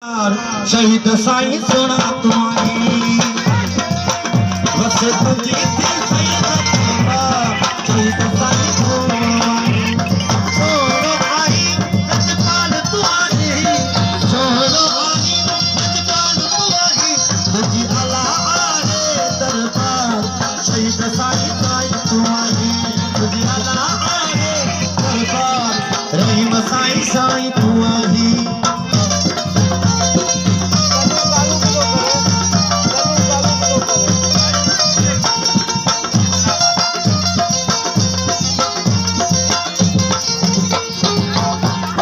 शहीद साईं सुना तुम्हारी बस तुझी थी शहीद साईं छोड़ो आई रजपाल तुम्हारी छोड़ो आई रजपाल तुम्हारी तुझी अल्लाह आए दरबार शहीद साईं तुम्हारी तुझी अल्लाह आए दरबार रहीम साईं तुम्हारी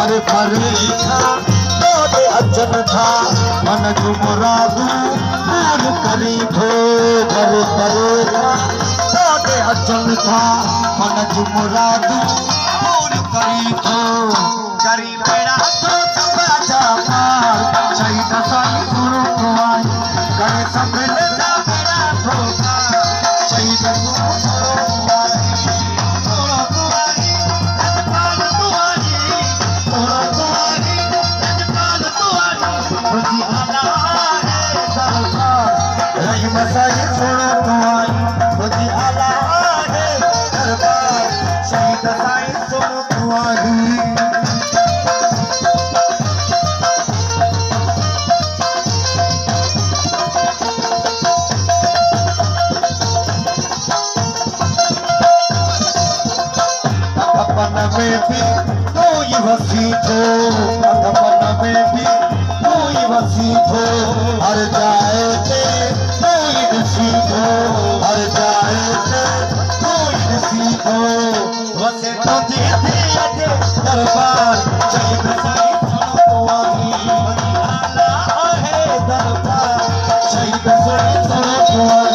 था तो अजन था मन जो मुरादू पूर करी थो घर करे था तो अजन था मन जो मुरादू पूर करी थो करी मेरा तो सब जा पार शहीद साईं गुरु कुमार करे सब जा मेरा ठोका शहीद गुरु साईं सुनो तुम्हारी खुदी आला है दरबार शहीद साईं सुनो तुम्हारी अपन में भी तू ही वसी थो अपन में भी तू ही वसी थो हर जाए ते हर जाए कोई सीखो वसे तुझे थे दरबार शहीद साईं सुनो तुम्हारी आला है दरबार शहीद साईं सुनो तुम्हारी